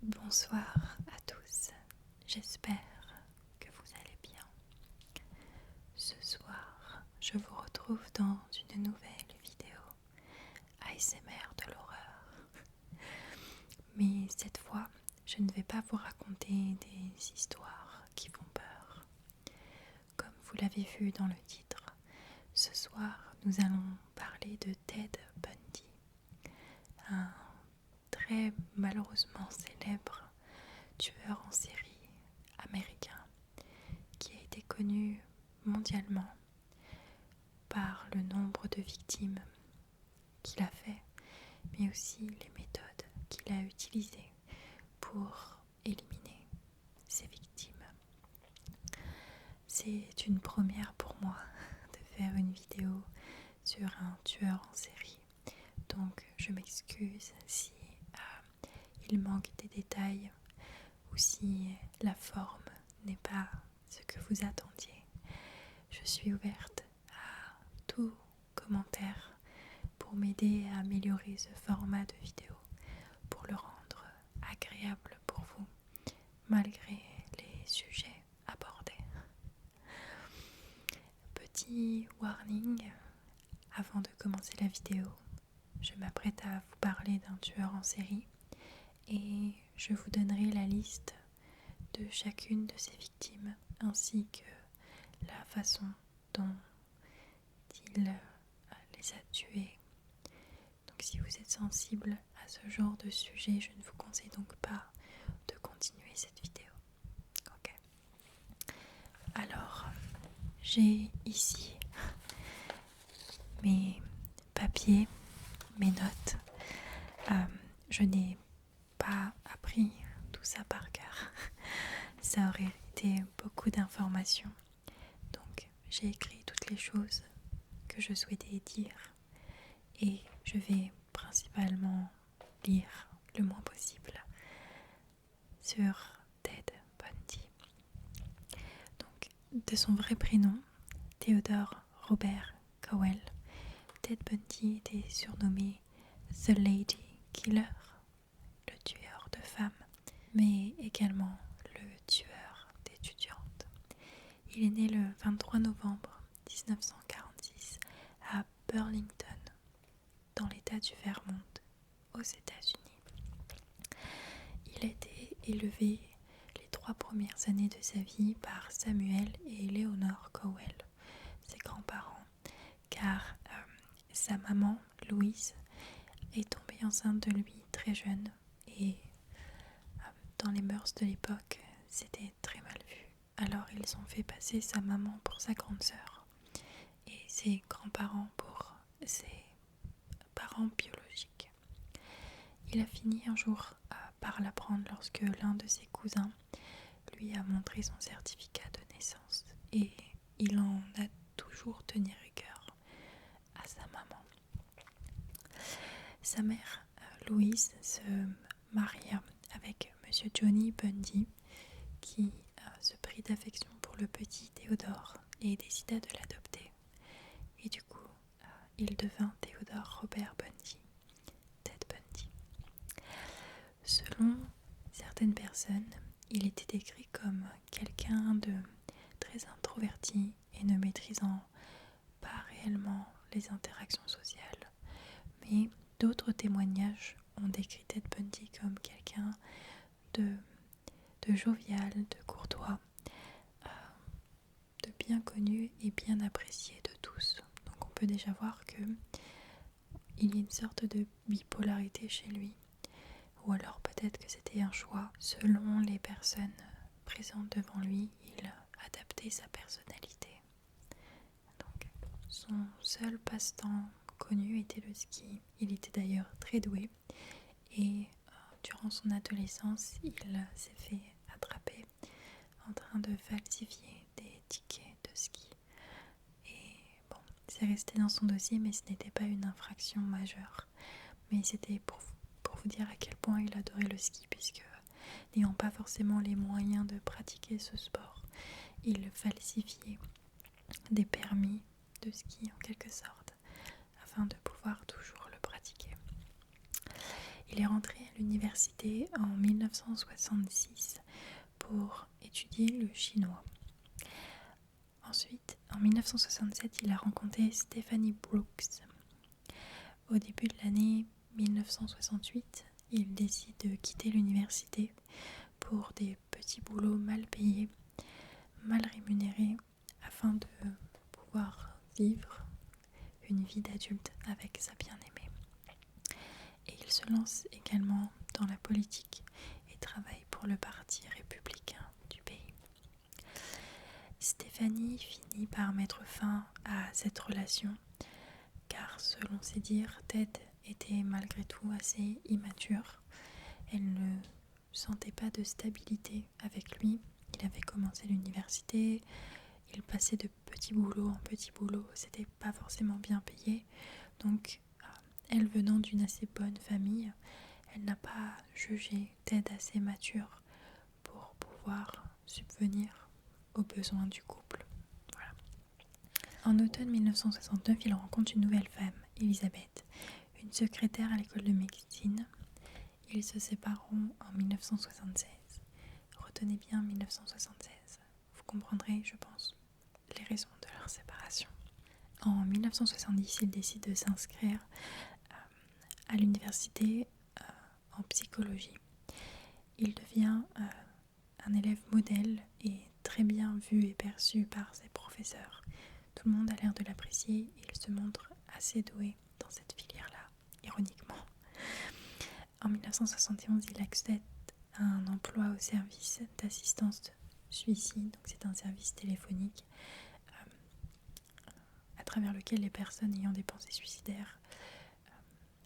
Bonsoir à tous, j'espère que vous allez bien. Ce soir, je vous retrouve dans une nouvelle vidéo ASMR de l'horreur. Mais cette fois, je ne vais pas vous raconter des histoires qui font peur. Comme vous l'avez vu dans le titre, ce soir, nous allons parler de Ted Bundy, un très malheureusement célèbre tueur en série américain qui a été connu mondialement par le nombre de victimes qu'il a fait, mais aussi les méthodes qu'il a utilisées pour éliminer ses victimes. C'est une première pour moi de faire une vidéo sur un tueur en série, donc je m'excuse si il manque des détails ou si la forme n'est pas ce que vous attendiez. Je suis ouverte à tout commentaire pour m'aider à améliorer ce format de vidéo, pour le rendre agréable pour vous, malgré les sujets abordés. Petit warning, avant de commencer la vidéo, je m'apprête à vous parler d'un tueur en série et je vous donnerai la liste de chacune de ses victimes ainsi que la façon dont il les a tuées. Donc si vous êtes sensible à ce genre de sujet, je ne vous conseille donc pas de continuer cette vidéo. Ok. Alors, j'ai ici mes papiers, mes notes. Je n'ai pas appris tout ça par cœur. Ça aurait été beaucoup d'informations. Donc, j'ai écrit toutes les choses que je souhaitais dire et je vais principalement lire le moins possible sur Ted Bundy. Donc, de son vrai prénom, Theodore Robert Cowell, Ted Bundy était surnommé The Lady Killer, le tueur de femmes, mais également le tueur d'étudiantes. Il est né le 23 novembre 1946 à Burlington, dans l'état du Vermont, aux États-Unis. Il a été élevé les 3 premières années de sa vie par Samuel et Eleanor Cowell, ses grands-parents, car sa maman, Louise, est tombée enceinte de lui très jeune et dans les mœurs de l'époque, c'était très mal vu. Alors ils ont fait passer sa maman pour sa grande sœur et ses grands-parents pour ses parents biologiques. Il a fini un jour par l'apprendre lorsque l'un de ses cousins lui a montré son certificat de naissance et il en a toujours tenu rigueur à sa maman. Sa mère, Louise, se maria avec Monsieur Johnny Bundy qui se prit d'affection pour le petit Théodore et décida de l'adopter. Et du coup, il devint Theodore Robert Bundy, Ted Bundy. Selon certaines personnes, il était décrit comme quelqu'un de très introverti et ne maîtrisant pas réellement les interactions sociales. Mais d'autres témoignages ont décrit Ted Bundy comme quelqu'un de jovial, de courtois, de bien connu et bien apprécié de tous. Donc on peut déjà voir que il y a une sorte de bipolarité chez lui. Ou alors peut-être que c'était un choix. Selon les personnes présentes devant lui, il adaptait sa personnalité. Donc, son seul passe-temps connu était le ski. Il était d'ailleurs très doué. Et durant son adolescence, il s'est fait attraper en train de falsifier des tickets de ski. Et bon, c'est resté dans son dossier, mais ce n'était pas une infraction majeure. Mais c'était pour vous dire à quel point il adorait le ski, puisque n'ayant pas forcément les moyens de pratiquer ce sport, il falsifiait des permis de ski en quelque sorte, afin de pouvoir toujours le pratiquer. Il est rentré à l'université en 1966 pour étudier le chinois. Ensuite, en 1967, il a rencontré Stephanie Brooks. Au début de l'année 1968, il décide de quitter l'université pour des petits boulots mal payés, mal rémunérés, afin de pouvoir vivre une vie d'adulte avec sa bien-aimée. Et il se lance également dans la politique et travaille pour le parti républicain du pays. Stéphanie finit par mettre fin à cette relation, car selon ses dires, Ted était malgré tout assez immature. Elle ne sentait pas de stabilité avec lui. Il avait commencé l'université, il passait de petit boulot en petit boulot, c'était pas forcément bien payé. Donc, elle venant d'une assez bonne famille, elle n'a pas jugé Ted assez mature pour pouvoir subvenir aux besoins du couple. Voilà. En automne 1969, il rencontre une nouvelle femme, Elisabeth, une secrétaire à l'école de médecine. Ils se sépareront en 1976. Retenez bien 1976. Vous comprendrez, je pense, les raisons de leur séparation. En 1970, il décide de s'inscrire à l'université en psychologie. Il devient un élève modèle et très bien vu et perçu par ses professeurs. Tout le monde a l'air de l'apprécier et il se montre assez doué dans cette filière-là, ironiquement. En 1971, il accède à un emploi au service d'assistance suicide. Donc c'est un service téléphonique à travers lequel les personnes ayant des pensées suicidaires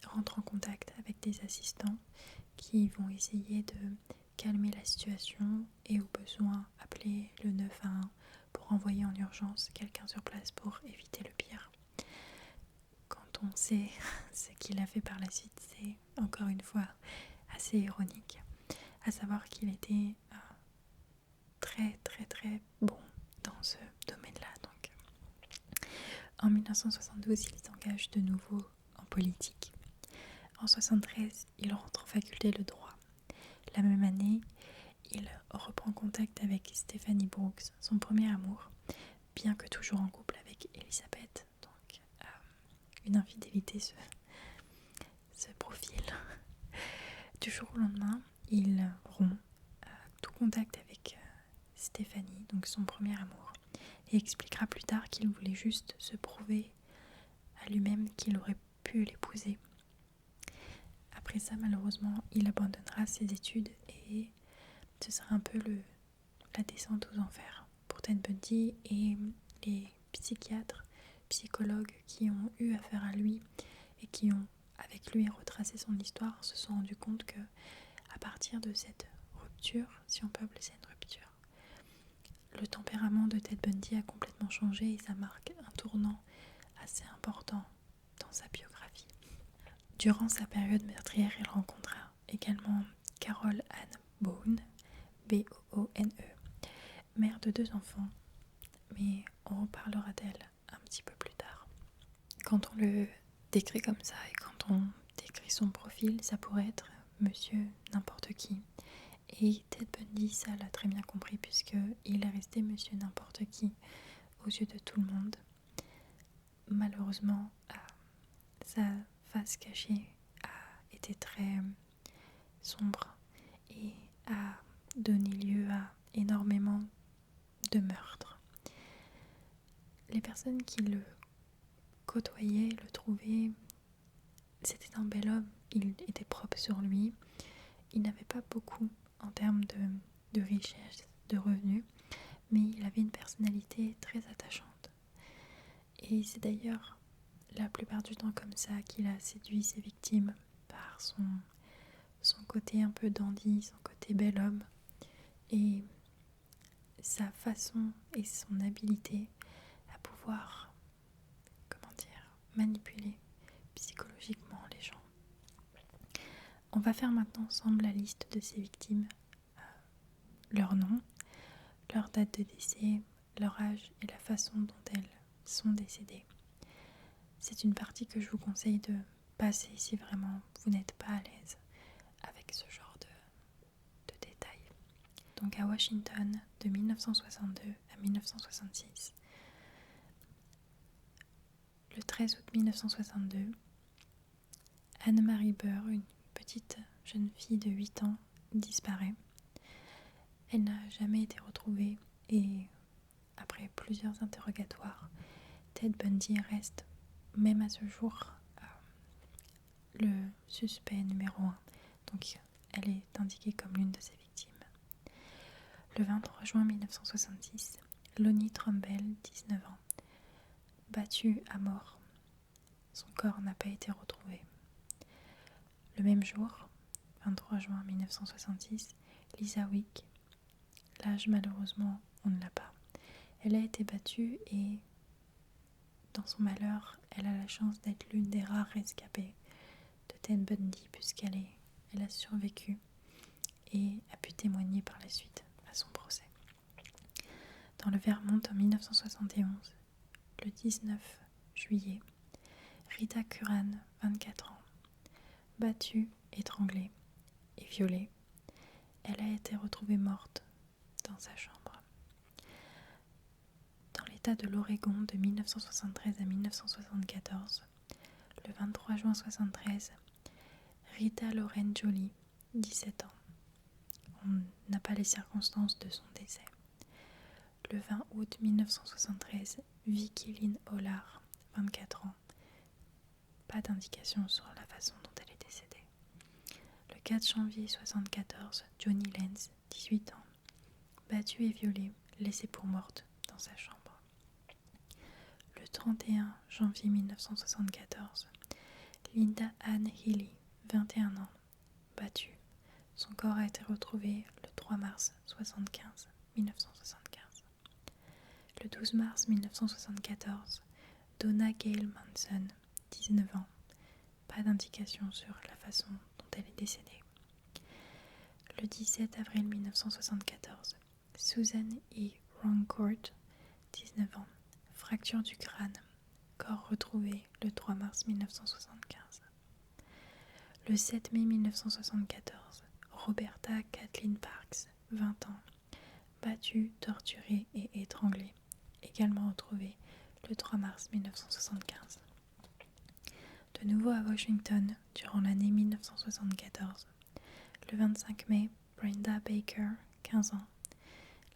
rentrent en contact avec des assistants qui vont essayer de calmer la situation et au besoin appeler le 911 pour envoyer en urgence quelqu'un sur place pour éviter le pire. Quand on sait ce qu'il a fait par la suite, c'est encore une fois assez ironique, à savoir qu'il était très très très bon dans ce domaine-là. Donc, en 1972, il s'engage de nouveau en politique. En 1973, il rentre en faculté de droit. La même année, il reprend contact avec Stephanie Brooks, son premier amour, bien que toujours en couple avec Elisabeth. Donc, une infidélité se profile. Du jour au lendemain, il rompt tout contact avec Stéphanie, donc son premier amour, et expliquera plus tard qu'il voulait juste se prouver à lui-même qu'il aurait pu l'épouser. Après ça, malheureusement, il abandonnera ses études et ce sera un peu la descente aux enfers pour Ted Bundy, et les psychiatres, psychologues qui ont eu affaire à lui et qui ont avec lui retracé son histoire se sont rendus compte que à partir de cette rupture, si on peut appeler ça une rupture, le tempérament de Ted Bundy a complètement changé et ça marque un tournant assez important dans sa biographie. Durant sa période meurtrière, il rencontra également Carol Ann Boone, B-O-O-N-E, mère de 2 enfants, mais on reparlera d'elle un petit peu plus tard. Quand on le décrit comme ça et quand on décrit son profil, ça pourrait être monsieur n'importe qui. Et Ted Bundy, ça l'a très bien compris puisqu'il est resté monsieur n'importe qui aux yeux de tout le monde. Malheureusement, sa face cachée a été très sombre et a donné lieu à énormément de meurtres. Les personnes qui le côtoyaient, le trouvaient, c'était un bel homme, il était propre sur lui, il n'avait pas beaucoup en termes de richesse, de revenus, mais il avait une personnalité très attachante. Et c'est d'ailleurs la plupart du temps comme ça qu'il a séduit ses victimes, par son côté un peu dandy, son côté bel homme, et sa façon et son habileté à pouvoir, manipuler psychologiquement les gens. On va faire maintenant ensemble la liste de ces victimes, leur nom, leur date de décès, leur âge et la façon dont elles sont décédées. C'est une partie que je vous conseille de passer si vraiment vous n'êtes pas à l'aise avec ce genre de détails. Donc à Washington, de 1962 à 1966, le 13 août 1962, Anne-Marie Burr, une petite jeune fille de 8 ans, disparaît. Elle n'a jamais été retrouvée et après plusieurs interrogatoires, Ted Bundy reste, même à ce jour, le suspect numéro 1. Donc elle est indiquée comme l'une de ses victimes. Le 23 juin 1966, Lonnie Trumbull, 19 ans, battue à mort. Son corps n'a pas été retrouvé. Le même jour, 23 juin 1966, Lisa Wick, l'âge malheureusement on ne l'a pas. Elle a été battue et dans son malheur, elle a la chance d'être l'une des rares rescapées de Ted Bundy puisqu'elle a survécu et a pu témoigner par la suite à son procès. Dans le Vermont en 1971, le 19 juillet, Rita Curran, 24 ans, battue, étranglée et violée, elle a été retrouvée morte dans sa chambre. Dans l'État de l'Oregon de 1973 à 1974, le 23 juin 1973, Rita Lorraine Jolie, 17 ans. On n'a pas les circonstances de son décès. Le 20 août 1973, Vicky Lynn Hollard, 24 ans. Pas d'indication sur la façon dont elle est décédée. Le 4 janvier 1974, Johnny Lenz, 18 ans, battue et violée, laissée pour morte dans sa chambre. Le 31 janvier 1974, Linda Ann Healy, 21 ans, battue. Son corps a été retrouvé le 3 mars 1975. Le 12 mars 1974, Donna Gail Manson, 19 ans. Pas d'indication sur la façon dont elle est décédée. Le 17 avril 1974, Susan E. Rancourt, 19 ans. Fracture du crâne. Corps retrouvé le 3 mars 1975. Le 7 mai 1974, Roberta Kathleen Parks, 20 ans. Battue, torturée et étranglée. Également retrouvée le 3 mars 1975. De nouveau à Washington, durant l'année 1974, le 25 mai, Brenda Baker, 15 ans.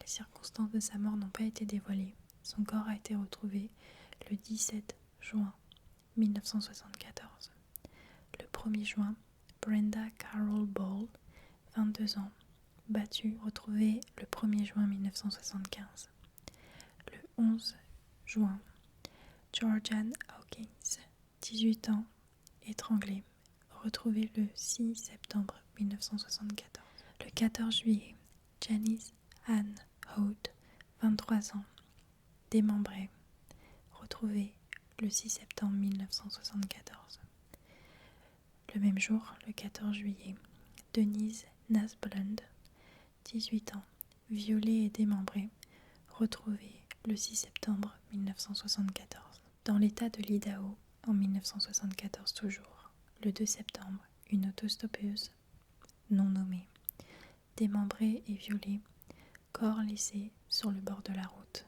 Les circonstances de sa mort n'ont pas été dévoilées. Son corps a été retrouvé le 17 juin 1974. Le 1er juin, Brenda Carol Ball, 22 ans, battue, retrouvée le 1er juin 1975. Le 11 juin, Georgian Hawkins, 18 ans, étranglée, retrouvée le 6 septembre 1974. Le 14 juillet, Janice Ann Holt, 23 ans, démembrée, retrouvée le 6 septembre 1974. Le même jour, le 14 juillet, Denise Nasblund, 18 ans, violée et démembrée, retrouvée le 6 septembre 1974. Dans l'état de l'Idaho, en 1974 toujours, le 2 septembre, une autostoppeuse non nommée, démembrée et violée, corps laissé sur le bord de la route.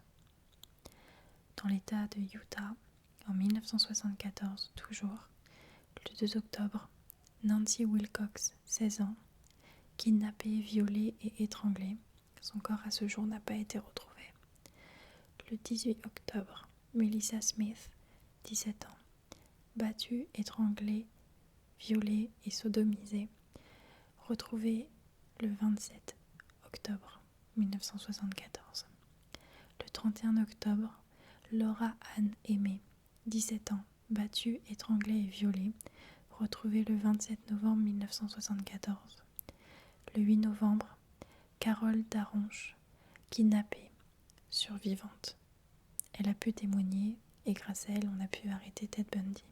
Dans l'état de Utah, en 1974 toujours, le 2 octobre, Nancy Wilcox, 16 ans, kidnappée, violée et étranglée. Son corps à ce jour n'a pas été retrouvé. Le 18 octobre, Melissa Smith, 17 ans, battue, étranglée, violée et sodomisée, retrouvée le 27 octobre 1974. Le 31 octobre, Laura Ann Aimé, 17 ans, battue, étranglée et violée, retrouvée le 27 novembre 1974. Le 8 novembre, Carole Daronche, kidnappée, survivante. Elle a pu témoigner et grâce à elle, on a pu arrêter Ted Bundy.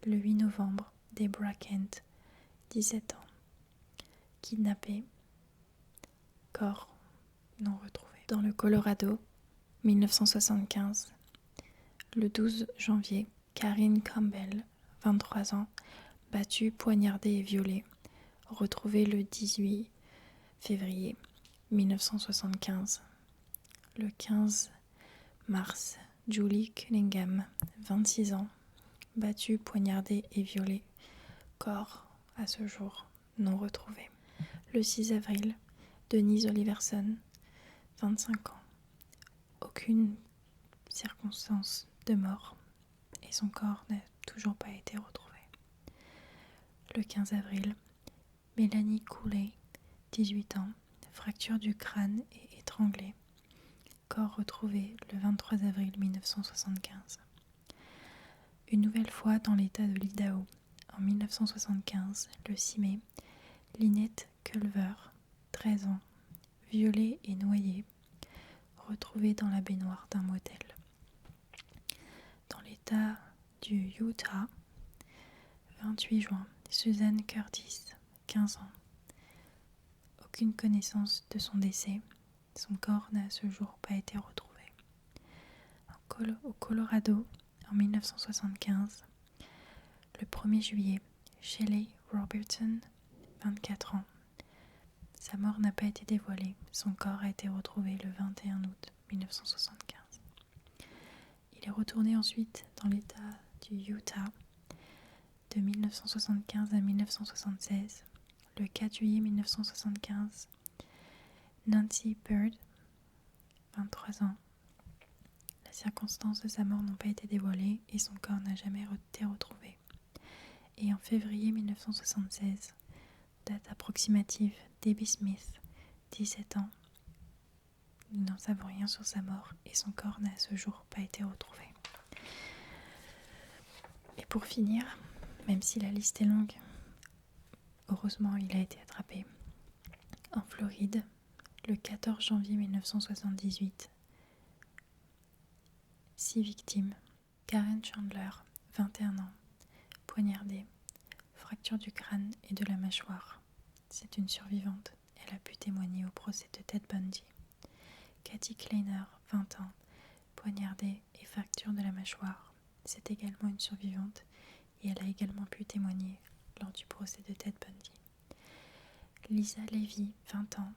Le 8 novembre, Deborah Kent, 17 ans, kidnappée, corps non retrouvé. Dans le Colorado, 1975, le 12 janvier, Karine Campbell, 23 ans, battue, poignardée et violée, retrouvé le 18 février 1975. Le 15 mars, Julie Cunningham, 26 ans, battue, poignardée et violée. Corps, à ce jour, non retrouvé. Le 6 avril, Denise Oliverson, 25 ans. Aucune circonstance de mort et son corps n'a toujours pas été retrouvé. Le 15 avril, Mélanie Cooley, 18 ans, fracture du crâne et étranglée. Corps retrouvé le 23 avril 1975. Une nouvelle fois dans l'état de l'Idaho, en 1975, le 6 mai, Lynette Culver, 13 ans, violée et noyée, retrouvée dans la baignoire d'un motel. Dans l'état du Utah, 28 juin, Suzanne Curtis, 15 ans. Aucune connaissance de son décès. Son corps n'a à ce jour pas été retrouvé. Au Colorado, en 1975, le 1er juillet, Shelley Robertson, 24 ans. Sa mort n'a pas été dévoilée. Son corps a été retrouvé le 21 août 1975. Il est retourné ensuite dans l'état du Utah de 1975 à 1976. Le 4 juillet 1975, Nancy Bird, 23 ans. Les circonstances de sa mort n'ont pas été dévoilées et son corps n'a jamais été retrouvé. Et en février 1976, date approximative, Debbie Smith, 17 ans. Nous n'en savons rien sur sa mort et son corps n'a à ce jour pas été retrouvé. Et pour finir, même si la liste est longue, heureusement il a été attrapé. En Floride, le 14 janvier 1978, 6 victimes. Karen Chandler, 21 ans, poignardée, fracture du crâne et de la mâchoire. C'est une survivante. Elle a pu témoigner au procès de Ted Bundy. Kathy Kleiner, 20 ans, poignardée et fracture de la mâchoire. C'est également une survivante et elle a également pu témoigner lors du procès de Ted Bundy. Lisa Levy, 20 ans,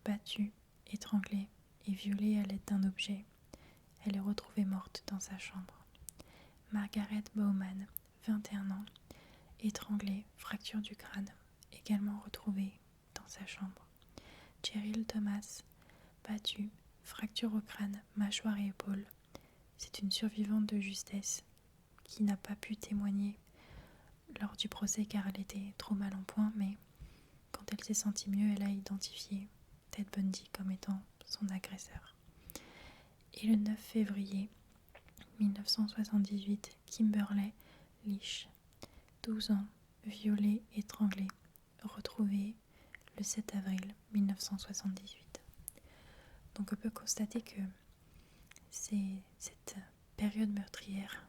battue, étranglée et violée à l'aide d'un objet. Elle est retrouvée morte dans sa chambre. Margaret Bowman, 21 ans, étranglée, fracture du crâne, également retrouvée dans sa chambre. Cheryl Thomas, battue, fracture au crâne, mâchoire et épaule. C'est une survivante de justesse qui n'a pas pu témoigner lors du procès car elle était trop mal en point, mais quand elle s'est sentie mieux, elle a identifié Ted Bundy comme étant son agresseur. Et le 9 février 1978, Kimberly Leach, 12 ans, violée, étranglée, retrouvée le 7 avril 1978. Donc on peut constater que cette période meurtrière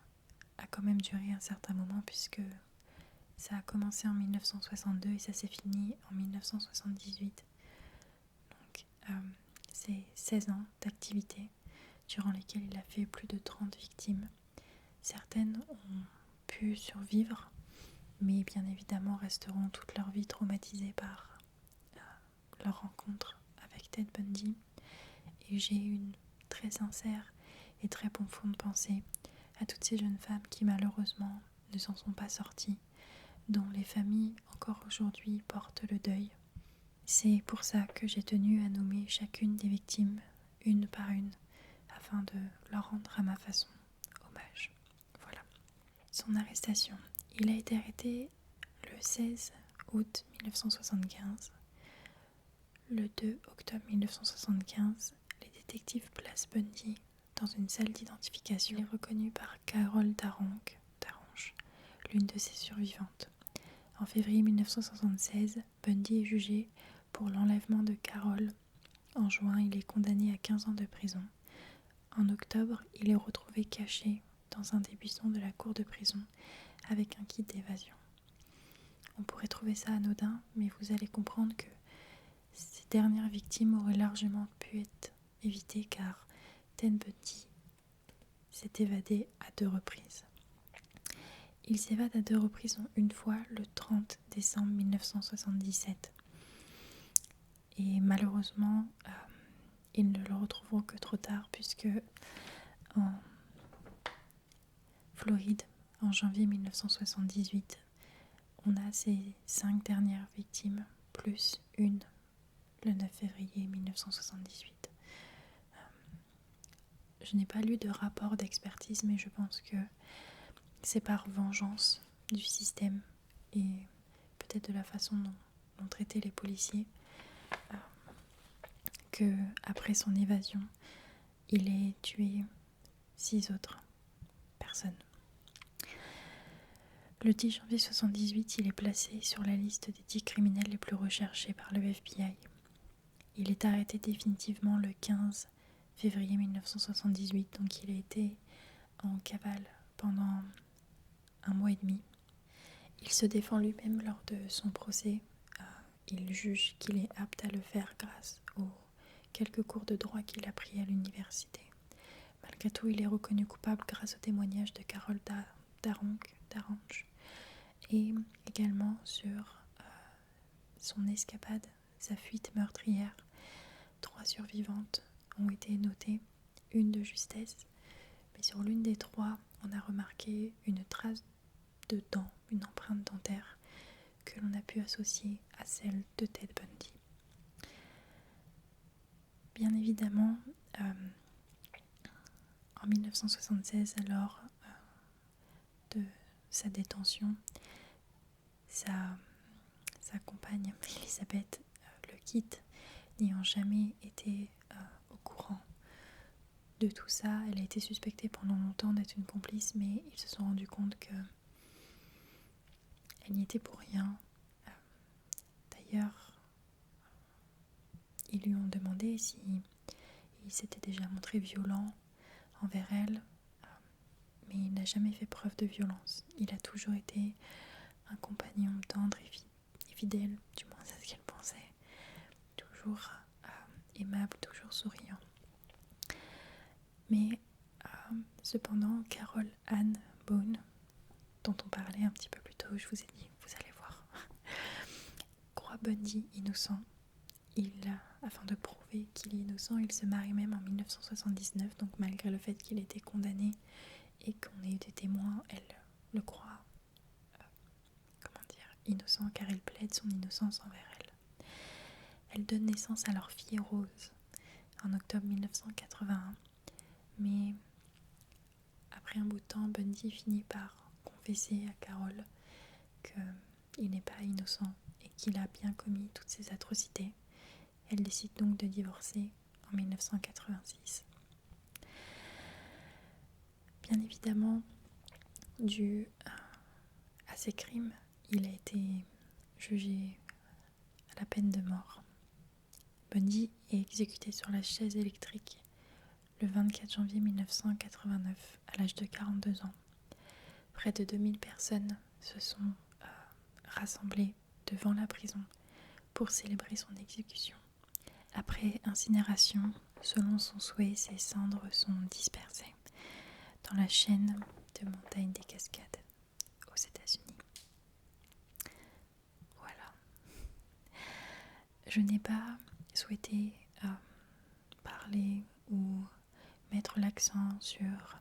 a quand même duré un certain moment puisque ça a commencé en 1962 et ça s'est fini en 1978. Donc c'est 16 ans d'activité durant lesquelles il a fait plus de 30 victimes. Certaines ont pu survivre, mais bien évidemment resteront toute leur vie traumatisées par leur rencontre avec Ted Bundy. Et j'ai une très sincère et très profonde pensée à toutes ces jeunes femmes qui malheureusement ne s'en sont pas sorties, dont les familles encore aujourd'hui portent le deuil. C'est pour ça que j'ai tenu à nommer chacune des victimes, une par une, afin de leur rendre à ma façon hommage. Voilà. Son arrestation. Il a été arrêté le 16 août 1975. Le 2 octobre 1975, les détectives placent Bundy dans une salle d'identification. Il est reconnu par Carol Daronch, l'une de ses survivantes. En février 1976, Bundy est jugé pour l'enlèvement de Carol. En juin, il est condamné à 15 ans de prison. En octobre, il est retrouvé caché dans un des buissons de la cour de prison avec un kit d'évasion. On pourrait trouver ça anodin, mais vous allez comprendre que ces dernières victimes auraient largement pu être évitées car Ted Bundy s'est évadé à 2 reprises. Il s'évade à 2 reprises, dont une fois le 30 décembre 1977. Et malheureusement, ils ne le retrouveront que trop tard, puisque en Floride, en janvier 1978, on a ces 5 dernières victimes, plus une le 9 février 1978. Je n'ai pas lu de rapport d'expertise, mais je pense que c'est par vengeance du système et peut-être de la façon dont traitaient les policiers que, après son évasion, il ait tué 6 autres personnes. Le 10 janvier 1978, il est placé sur la liste des 10 criminels les plus recherchés par le FBI. Il est arrêté définitivement le 15 février 1978, donc il a été en cavale pendant 1 mois et demi. Il se défend lui-même lors de son procès. Il juge qu'il est apte à le faire grâce aux quelques cours de droit qu'il a pris à l'université. Malgré tout, il est reconnu coupable grâce au témoignage de Carole Darange et également sur son escapade, sa fuite meurtrière. 3 survivantes ont été notées, une de justesse, mais sur l'une des 3, on a remarqué une trace de dent, une empreinte dentaire que l'on a pu associer à celle de Ted Bundy. Bien évidemment, en 1976, lors de sa détention, sa compagne Elisabeth le quitte, n'ayant jamais été au courant de tout ça. Elle a été suspectée pendant longtemps d'être une complice, mais ils se sont rendus compte qu'elle n'y était pour rien. D'ailleurs, ils lui ont demandé si il s'était déjà montré violent envers elle, mais il n'a jamais fait preuve de violence. Il a toujours été un compagnon tendre et fidèle, du moins c'est ce qu'elle pensait, toujours aimable, toujours souriant. Mais cependant, Carol Ann Bone, dont on parlait un petit peu plus tôt, je vous ai dit, vous allez voir, croit Bundy innocent. Afin de prouver qu'il est innocent, il se marie même en 1979, donc malgré le fait qu'il ait été condamné et qu'on ait eu des témoins, elle le croit innocent, car elle plaide son innocence envers elle. Elle donne naissance à leur fille Rose en octobre 1981, mais après un bout de temps, Bundy finit par confesser à Carol qu'il n'est pas innocent et qu'il a bien commis toutes ces atrocités. Elle décide donc de divorcer en 1986. Bien évidemment, dû à ces crimes, il a été jugé à la peine de mort. Bundy est exécuté sur la chaise électrique le 24 janvier 1989 à l'âge de 42 ans. Près de 2000 personnes se sont rassemblées devant la prison pour célébrer son exécution. Après incinération, selon son souhait, ses cendres sont dispersées dans la chaîne de montagnes des Cascades aux États-Unis. Voilà. Je n'ai pas souhaité parler ou mettre l'accent sur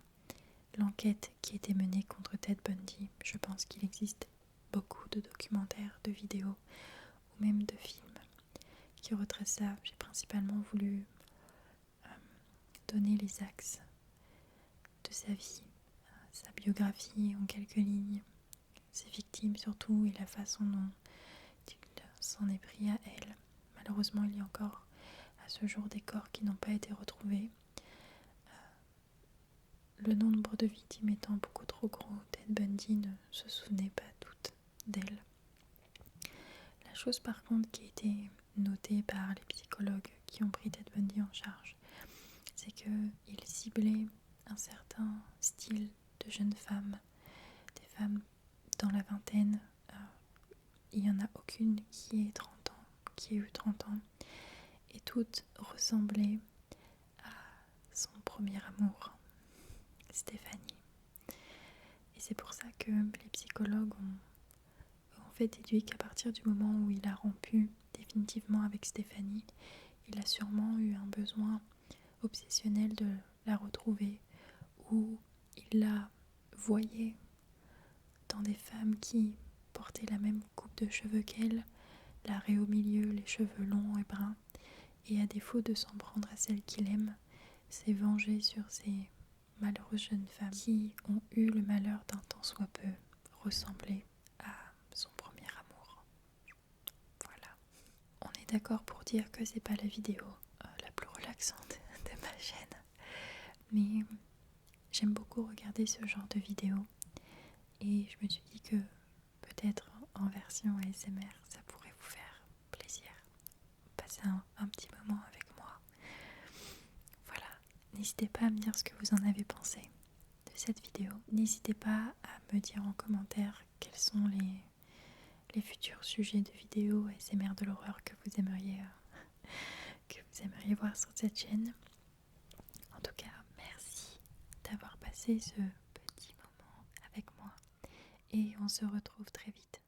l'enquête qui a été menée contre Ted Bundy. Je pense qu'il existe beaucoup de documentaires, de vidéos ou même de films qui retracent ça. J'ai principalement voulu donner les axes de sa vie, sa biographie en quelques lignes, ses victimes surtout, et la façon dont il s'en est pris à elle. Malheureusement, il y a encore à ce jour des corps qui n'ont pas été retrouvés. Le nombre de victimes étant beaucoup trop gros, Ted Bundy ne se souvenait pas toutes d'elles. La chose par contre qui a été notée par les psychologues qui ont pris Ted Bundy en charge, c'est qu'il ciblait un certain style de jeunes femmes, des femmes dans la vingtaine. Il n'y en a aucune qui ait 30 ans, qui ait eu 30 ans, et toutes ressemblaient à son premier amour, Stéphanie. Et c'est pour ça que les psychologues ont fait déduire qu'à partir du moment où il a rompu définitivement avec Stéphanie, il a sûrement eu un besoin obsessionnel de la retrouver, ou il la voyait dans des femmes qui portaient la même coupe de cheveux qu'elle, la raie au milieu, les cheveux longs et bruns, et à défaut de s'en prendre à celle qu'il aime, s'est vengé sur ces malheureuses jeunes femmes qui ont eu le malheur d'un tant soit peu ressembler à son premier amour. Voilà. On est d'accord pour dire que c'est pas la vidéo la plus relaxante de ma chaîne, mais j'aime beaucoup regarder ce genre de vidéos et je me suis dit que peut-être en version ASMR ça pourrait vous faire plaisir, passer un petit moment avec moi. Voilà, n'hésitez pas à me dire ce que vous en avez pensé de cette vidéo. N'hésitez pas à me dire en commentaire quels sont les futurs sujets de vidéos ASMR de l'horreur que vous aimeriez voir sur cette chaîne. En tout cas, merci d'avoir passé ce petit moment avec moi et on se retrouve très vite